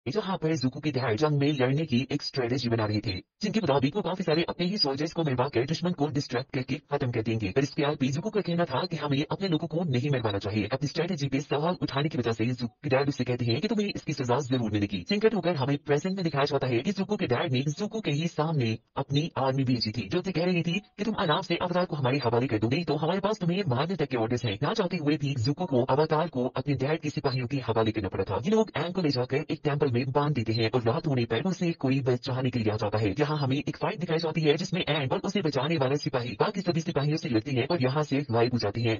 जहाँ पर ज़ुको के दहाड़ जंग में लड़ने की एक स्ट्रेटेजी बना रहे थे, जिनके मुताबिक वो काफी सारे अपने ही सोल्जर्स को मरवाकर दुश्मन को डिस्ट्रैक्ट करके खत्म कर देंगे। पर इसके बाद ज़ुको का कहना था कि हमें अपने लोगों को नहीं मरवाना चाहिए। अपनी स्ट्रेटेजी पे सवाल उठाने की वजह से ज़ुको के डैड उससे कहते हैं कि तुम्हें इसकी सजा जरूर मिलेगी। सिंकट होकर हमें प्रेजेंट में दिखाया जाता है कि ज़ुको के डैड ने ज़ुको के ही सामने अपनी आर्मी भेजी थी, जो उसे कह रही थी कि तुम आराम से अवतार को हमारे हवाले कर दो, नहीं तो हमारे पास तुम्हें मारने तक के ऑर्डर्स हैं। ना चाहते हुए भी ज़ुको को अवतार को अपने डैड के सिपाहियों के हवाले करना पड़ा था। ये लोग एंग को ले जाकर एक टेंपल में बांध देते हैं और रात होने पर उसे कोई बचाने के लिए आ जाता है। यहाँ हमें एक फाइट दिखाई जाती है जिसमें एंग और उसे बचाने वाला सिपाही बाकी सभी सिपाहियों से लड़ती है और यहाँ से गायब हो जाती है।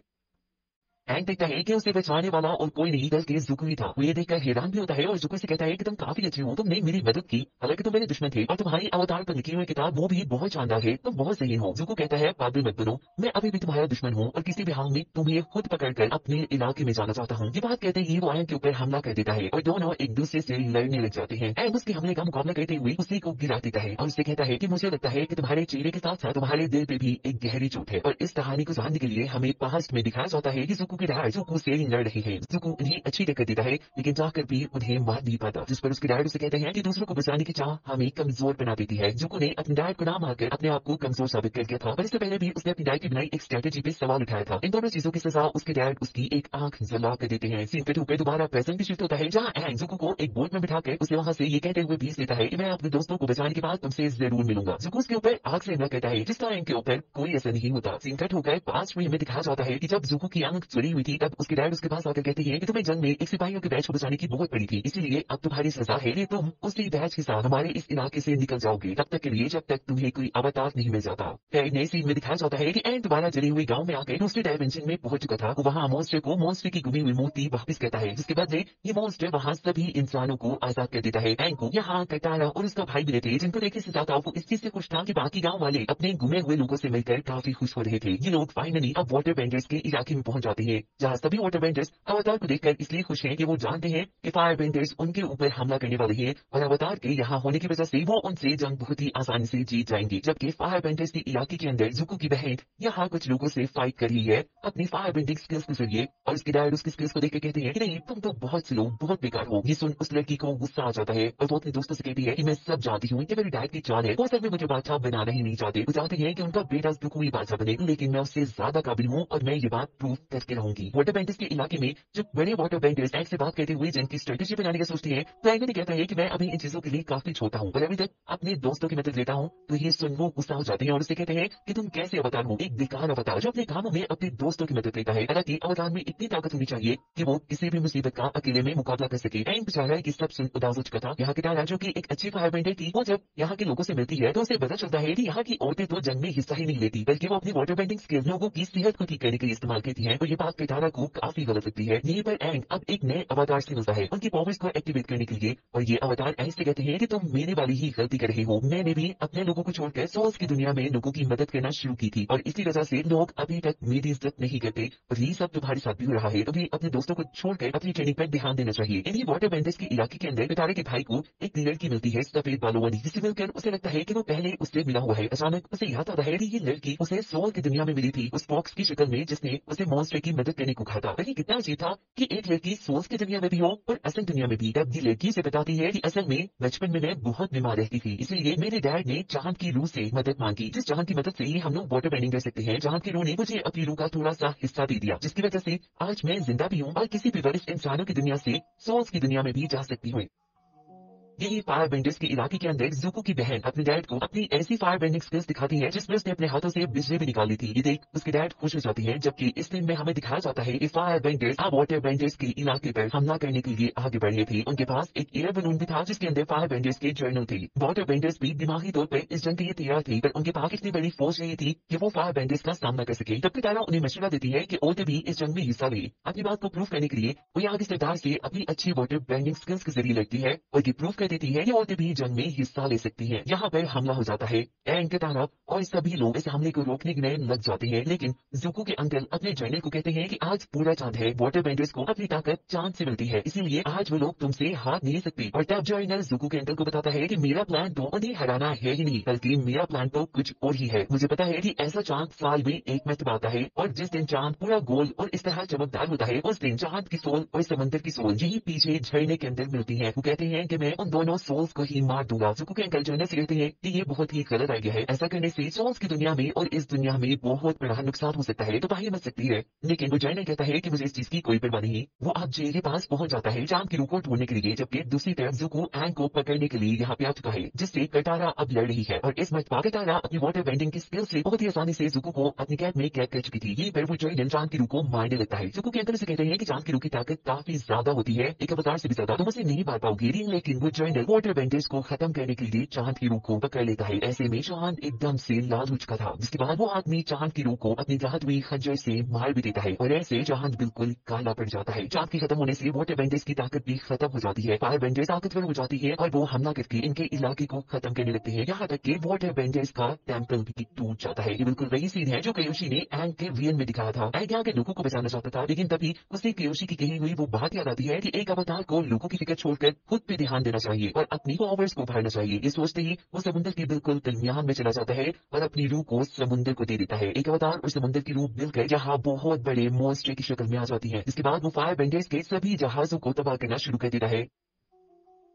एंग देखता है कि उसे बचाने वाला और कोई नहीं बल्कि ज़ुको ही था। वो ये देखकर हैरान भी होता है और ज़ुको से कहता है कि तुम काफी अच्छे हो, तुमने मेरी मदद की, हालांकि तुम मेरे दुश्मन थे, और तुम्हारी अवतार पर लिखी हुई किताब वो भी बहुत शानदार है, तुम बहुत सही हो। ज़ुको कहता है पागल मत बनो, मैं अभी भी तुम्हारा दुश्मन हूँ और किसी भी हाल में तुम्हें खुद पकड़कर अपने इलाके में जाना चाहता हूँ। ये बात कहते ही वो एंग के ऊपर हमला कर देता है और दोनों एक दूसरे से लड़ने लग जाते हैं। एंग उसके हमले का मुकाबला करते हुए उसी को गिरा देता है और उससे कहता है कि मुझे लगता है कि तुम्हारे चेहरे के साथ साथ तुम्हारे दिल पे भी एक गहरी चोट है। और इस कहानी को जानने के लिए हमें पास्ट में दिखाया जाता है कि ज़ुको के डैड ज़ुको से लड़ रहे हैं। ज़ुको उन्हें अच्छी टक्कर देता है लेकिन जाकर भी उन्हें मार नहीं पाता, जिस पर उसके डैड उसे कहते हैं कि दूसरों को बचाने की चाह हमें कमजोर बना देती है। ज़ुको ने अपने डैड को ना मारकर अपने आप को कमजोर साबित कर दिया था, पर इससे पहले भी उसने अपनी डैड की बनाई एक स्ट्रेटेजी पे सवाल उठाया था। इन दोनों चीजों की सजा उसके डैड उसकी एक आंख जला कर देते हैं। सीन कट होकर दोबारा प्रेजेंट भी शिफ्ट होता है, जहाँ एंग ज़ुको को एक बोट में बिठाकर उसे वहां से ये कहते हुए भेज देता है कि मैं अपने दोस्तों को बचाने के बाद तुमसे जरूर मिलूंगा। ज़ुको उसके ऊपर आग से हमला करता है जिसका एंग के ऊपर कोई असर नहीं होता। सीन कट होकर पास्ट में हमें दिखाया जाता है कि जब ज़ुको की आंख चली हुई थी तब उसके डैड उसके पास आकर कहते हैं कि तुम्हें जंग में एक सिपाहियों के बैच को बचाने की बहुत पड़ी थी, इसीलिए अब तुम्हारी सजा है कि तुम उसी बैच के साथ हमारे इस इलाके से निकल जाओगे, तब तक के लिए जब तक तुम्हें कोई अवतार नहीं मिल जाता। फिर एक नई सीन में दिखाया जाता है कि एंग दोबारा जली हुई गांव में आकर दूसरे डायमेंशन में पहुंच चुका था। वो वहाँ मॉन्स्टर को मॉन्स्टर की गुमी हुई मूर्ति वापस कहता है, जिसके बदले ये मॉन्स्टर वहाँ सभी इंसानों को आजाद कर देता है। एंग को यहाँ कटारा और उसका भाई मिले थे, जिनको देखने से ज्यादा वो इस चीज से खुश था कि बाकी गाँव वाले अपने गुमे हुए लोगों से मिलकर काफी खुश हो रहे थे। ये लोग फाइनली अब वाटर बेंडर्स के इलाके में पहुंच जाते हैं, जहाँ सभी वाटर बेंडर्स अवतार को देखकर इसलिए खुश हैं कि वो जानते हैं कि फायर बेंडर्स उनके ऊपर हमला करने वाले हैं और अवतार के यहाँ होने की वजह से वो उनसे जंग बहुत ही आसानी से जीत जाएंगे। जबकि फायर बेंडर्स के इलाके के अंदर ज़ुको की बहन यहाँ कुछ लोगों से फाइट कर रही है अपनी फायर बेंडिंग स्किल्स के जरिए, और उसके डैड उसकी स्किल्स को देख के कहते हैं कि नहीं तुम तो बहुत स्लो, बहुत बेकार हो। ये सुन उस लड़की को गुस्सा आ जाता है और वो अपने दोस्तों से कहती है कि मैं सब जानती हूँ कि मेरे डैड की चाल है, वो असल में मुझे बादशाह बनाना ही नहीं चाहते। वो चाहते हैं कि उनका बेटा ज़ुको ही बादशाह बने, लेकिन मैं उससे ज्यादा काबिल हूँ और मैं ये बात प्रूव करके रहूंगी। वाटर बेंडर्स के इलाके में जब बड़े वाटर बेंडर्स एंग से बात करते हुए जंग की स्ट्रेटेजी बनाने का सोचती है तो एंग ने कहता है कि मैं अभी इन चीजों के लिए काफी छोटा हूँ और अभी तक अपने दोस्तों की मदद लेता हूँ। तो ये सुन वो गुस्सा हो जाते हैं और उससे कहते हैं कि तुम कैसे अवतार हो, एक बेकार अवतार जो अपने कामों में अपने दोस्तों की मदद लेता है। हालांकि अवतार में इतनी ताकत होनी चाहिए कि वो किसी भी मुसीबत का अकेले में मुकाबला कर सके। एंग बेचारा की सब सुन उदास हो चुका था। यहाँ की तारा जो की एक अच्छी फायर बेंडर थी, वो जब यहाँ के लोगों से मिलती है तो उसे पता चलता है कि यहाँ की औरतें तो जंग में हिस्सा ही नहीं लेती, बल्कि वो अपनी वाटर बेंडिंग स्किल्स लोगों की सेहत को ठीक करने के लिए इस्तेमाल करती है। तो ये बात पिटारा को काफी गलत लगती है। यहीं पर एंग अब एक नए अवतार से मिलता है उनकी पावर्स को एक्टिवेट करने के लिए, और ये अवतार एंग से कहते हैं कि तुम मेरे वाली ही गलती कर रहे हो, मैंने भी अपने लोगों को छोड़कर सोल्स की दुनिया में लोगों की मदद करना शुरू की थी और इसी वजह से लोग अभी तक मेरी इज्जत नहीं करते, और यही सब तुम्हारे साथ भी हो रहा है। तुम्हें अपने दोस्तों को छोड़कर अपनी ट्रेनिंग पर ध्यान देना चाहिए। इन्हीं वाटर बेंडर्स के इलाके के अंदर पिटारे के भाई को एक लड़की मिलती है सफेद बालों वाली, जिसे मिलकर उसे लगता है कि वो पहले उससे मिला हुआ है। अचानक उसे याद आता है कि ये लड़की उसे सोल की दुनिया में मिली थी, उस फॉक्स की शक्ल में जिसने उसे मॉन्स्टर की मदद करने को कहा था। वही कितना अजीब था कि एक लड़की सोल्स की दुनिया में भी हो और असल दुनिया में भी। तब ये लड़की से बताती है कि असल में बचपन में मैं बहुत बीमार रहती थी, इसलिए मेरे डैड ने चांद की रूह से मदद मांगी, जिस चांद की मदद से ही हम लोग वाटर बेंडिंग कर सकते हैं। चांद की रूह ने मुझे अपनी रूह का थोड़ा सा हिस्सा दे दिया, जिसकी वजह से आज मैं जिंदा भी हूँ और किसी भी वरिष्ठ इंसानों की दुनिया से सोल्स की दुनिया में भी जा सकती हूँ। यही फायर बेंडर्स के इलाके के अंदर ज़ुको की बहन अपने डैड को अपनी ऐसी फायर बेंडिंग स्किल्स दिखाती है जिसमें उसने अपने हाथों से बिजली भी निकाली थी। ये देख उसके डैड खुश हो जाती है। जबकि इस फिल्म में हमें दिखाया जाता है कि फायर बेंडर्स अब वाटर बेंडर्स के इलाके पर हमला करने के लिए आगे बढ़े थे। उनके पास एक एयर बलून भी था जिसके अंदर फायर बेंडर्स के जर्नल थे। वाटर बेंडर्स भी दिमागी तौर पर इस जंग के लिए तैयार थे, पर उनके पास इतनी बड़ी फोर्स नहीं थी कि वो फायर बेंडर्स का सामना कर सके। तब तारा उन्हें मशवरा देती है कि औरतें भी इस जंग में हिस्सा ले। अपनी बात को प्रूव करने के लिए वो यहाँ के सरदार से अपनी अच्छी वाटर बेंडिंग स्किल्स के जरिए लगती है और ये प्रूव कर देती है कि औरतें भी जंग में हिस्सा ले सकती हैं। यहाँ पर हमला हो जाता है। एंग के तारा और सभी लोग इस हमले को रोकने में लग जाते हैं, लेकिन ज़ुको के अंकल अपने जर्नल को कहते हैं कि आज पूरा चांद है, वाटर बेंडर्स को अपनी ताकत चांद से मिलती है, इसीलिए आज वो लोग तुमसे हाथ नहीं सकते। और तब जर्नल ज़ुको के अंकल को बताता है कि मेरा प्लान तो उन्हें हराना है ही नहीं, बल्कि मेरा प्लान तो कुछ और ही है। मुझे पता है कि ऐसा चांद साल में एक मरतबा आता है, और जिस दिन चांद पूरा गोल और इस तरह चमकदार होता है, उस दिन चांद की सोल और समंदर की सोल यही पीछे झरने के अंदर मिलती है। वो कहते हैं कि मैं उन दोनों सोल्स को ही मार दूंगा। ज़ुको के अंकल जर्नल से कहते हैं कि ये बहुत ही गलत आइडिया है, ऐसा करने से सोल्स की दुनिया में और इस दुनिया में बहुत बड़ा नुकसान हो सकता है, तो तबाही मच सकती है। लेकिन वो जर्नल कहता है कि मुझे इस चीज की कोई परवाह नहीं। वो अब जे के पास पहुंच जाता है चांद की रूह को ढूंढने के लिए, जबकि दूसरी तरफ ज़ुको एंग को पकड़ने के लिए यहाँ पे आ चुका है, जिससे कटारा अब लड़ रही है। और इस मरतबा कटारा अपनी वाटर बेंडिंग की स्किल से बहुत ही आसानी से ज़ुको को अपनी कैद में कैद कर चुकी थी। ये पर वो जर्नल चांद की रूह को मारने लगता है। ज़ुको के अंकल से कहते हैं कि चांद की रूह की ताकत काफी ज्यादा होती है, एक अवतार से भी ज्यादा, तुम उसे नहीं मार पाओगे। लेकिन वो जर्नल वाटर बेंडर्स को खत्म करने के लिए चांद की रूह को पकड़ लेता है। ऐसे में चांद एकदम से लाल हो चुका था, जिसके बाद वो आदमी चांद की रूह को अपनी राहत हुई खंजर से मार भी देता है, और ऐसे चांद बिल्कुल काला पड़ जाता है। चांद के खत्म होने से वाटर बेंडर्स की ताकत भी खत्म हो जाती है, फायर बेंडर्स ताकतवर हो जाती है, और वो हमला करके इनके इलाके को खत्म करने लगते हैं। यहाँ तक कि वाटर बेंडर्स का टेम्पल भी टूट जाता है। ये बिल्कुल वही सीन है जो कियोशी ने एंग के वियन में दिखाया था। एंग यहाँ के लोगों को बचाना चाहता था, लेकिन तभी उसे कियोशी की कही हुई वो बात याद आती है कि एक अवतार को लोगों की फिक्र छोड़कर खुद पे ध्यान देना चाहिए और अपनी पावर्स को बढ़ाना चाहिए। ये सोचते ही वो समुद्र के बिल्कुल दरमियान में चला जाता है और अपनी रूह को समुद्र को दे देता है। एक अवतार और समुद्र की रूह मिलकर यहाँ बहुत बड़े मॉन्स्टर की शक्ल में आ जाती है। इसके बाद वो फायर बेंडर्स के सभी जहाजों को तबाह करना शुरू कर देता है।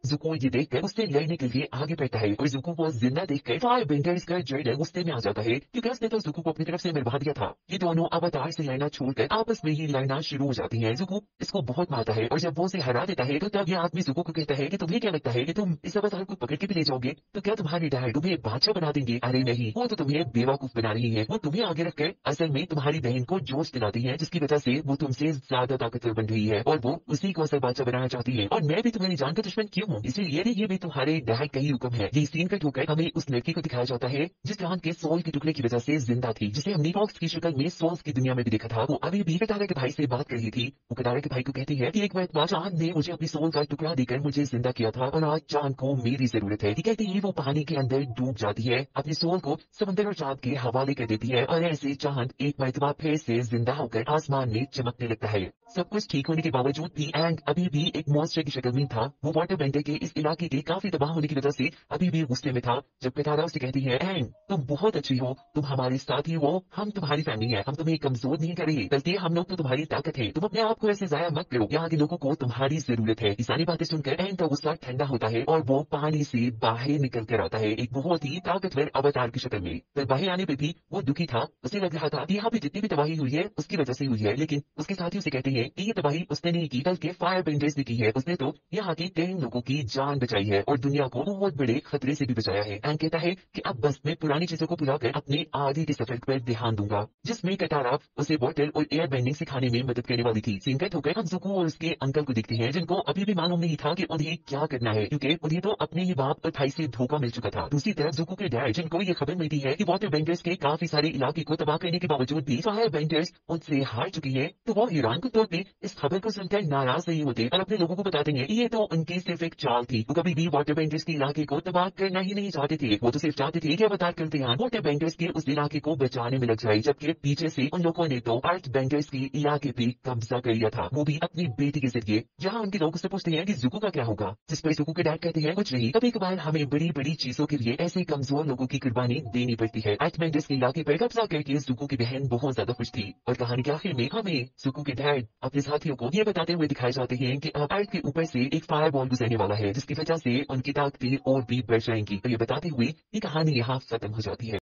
ज़ुको ये देखकर उससे लड़ने के लिए आगे बढ़ता है, और ज़ुको को जिंदा देखकर फायर बेंडर्स का जर्नल गुस्से में आ जाता है, क्योंकि उसने तो ज़ुको को अपनी तरफ से मरवा दिया था। ये दोनों अवतार से लड़ना छोड़कर आपस में ही लड़ना शुरू हो जाती हैं। ज़ुको इसको बहुत मारता है, और जब वो उसे हरा देता है तो तब यह आदमी ज़ुको को कहता है कि तुम्हें क्या लगता है कि तुम इस अवतार को पकड़ के भी ले जाओगे तो क्या तुम्हारे डैड तुम्हें बादशाह बना देंगे? अरे नहीं, वो तो तुम्हें बेवकूफ बना रही है। वो तुम्हें आगे रखकर असल में तुम्हारी बहन को जोश दिलाती है, जिसकी वजह से वो तुमसे ज्यादा ताकतवर बन रही है, और वो उसी को असल बादशाह बनाना चाहती है। और मैं भी तुम्हारी जान का दुश्मन क्यों हूँ? इसलिए ये भी तुम्हारे डैड का ही हुक्म है। ये सीन कट होकर हमें उस लड़की को दिखाया जाता है जिस चांद के सोल के टुकड़े की वजह से जिंदा थी, जिसे हमने फॉक्स की शक्ल में सोल्स की दुनिया में भी देखा था। वो अभी भी कटारा के भाई से बात कर रही थी। वो कटारा के भाई को कहती है कि एक बार चांद ने मुझे अपनी सोल का टुकड़ा देकर मुझे जिंदा किया था, और आज चांद को मेरी जरूरत है। कहते ही वो पानी के अंदर डूब जाती है, अपनी सोल को समुद्र और चांद के हवाले कर देती है, और ऐसे चांद एक मरतबा फिर से जिंदा होकर आसमान में चमकने लगता है। सब कुछ ठीक होने के बावजूद भी एंग अभी भी एक मॉन्स्टर की शक्ल में था। वो वाटर बेंडर के इस इलाके के काफी तबाह होने की वजह से अभी भी गुस्से में था। जब कटारा उसे कहती है, एंग तुम बहुत अच्छी हो, तुम हमारे साथ ही हो, हम तुम्हारी फैमिली है, हम तुम्हें कमजोर नहीं कर रहे, बल्कि हम लोग तो तुम्हारी ताकत है, तुम अपने आप को ऐसे जाया मत करो, यहाँ के लोगों को तुम्हारी जरूरत है। ये सारी बातें सुनकर एंग का गुस्सा ठंडा होता है, और वो पानी से बाहर निकल कर आता है एक बहुत ही ताकतवर अवतार की शक्ल में। पर बाहर आने पर भी वो दुखी था। उसे लग रहा था कि यहाँ पे जितनी भी तबाही हुई है उसकी वजह से हुई है, लेकिन उसके साथी उसे कहते हैं कि ये तबाही उसने नहीं की, बल्कि फायर बेंडर्स ने की है। उसने तो यहाँ के 10 लोगों की जान बचाई है और दुनिया को बहुत बड़े खतरे से भी बचाया है। एंग कहता है कि अब बस मैं पुरानी चीजों को भुलाकर अपने आगे के सफर पर ध्यान दूंगा, जिसमें कटारा उसे वाटर और एयर बेंडिंग सिखाने में मदद करने वाली थी। सीन कट होकर हम ज़ुको और उसके अंकल को देखते हैं, जिनको अभी भी मालूम नहीं था कि उन्हें क्या करना है, क्योंकि उन्हें तो अपने ही बाप और भाई से धोखा मिल चुका था। दूसरी तरफ ज़ुको के डैड, जिनको ये खबर मिलती है कि वाटर बेंडर्स के काफी सारे इलाके को तबाह करने के बावजूद भी फायर बेंडर्स उनसे हार चुकी है, तो वो हैरान के तौर पर इस खबर को सुनकर नाराज नहीं होते और अपने लोगों को बताते हैं कि ये तो उनकी सिर्फ एक चाल थी। वो कभी भी वाटर बेंडर्स के इलाके को तबाह करना ही नहीं चाहते थे, वो तो सिर्फ चाहते थे कि अवतार करते हैं वाटर बेंडर्स के उस इलाके को बचाने में लग जाए, जबकि पीछे से उन लोगों ने तो अर्थ बेंडर्स के इलाके पे कब्जा कर लिया था, वो भी अपनी बेटी के जरिए। जहाँ उनके लोग उससे पूछते हैं कि ज़ुको का क्या होगा, जिस पर ज़ुको के डैड कहते हैं कुछ नहीं, कभी कभार हमें बड़ी बड़ी चीजों के लिए ऐसे कमजोर लोगों की कुर्बानी देनी पड़ती है। अर्थ बेंडर्स के इलाके पर कब्जा करके ज़ुको की बहन बहुत ज्यादा खुश थी, और कहानी के आखिर में हमें ज़ुको के डैड अपने साथियों को ये बताते हुए दिखाए जाते हैं कि अब अर्थ के ऊपर से एक फायर बॉल गुजरने वाला है, जिसकी वजह से उनकी ताकतें और भी बढ़ जाएंगी। तो ये बताते हुए ये कहानी यहाँ खत्म हो जाती है।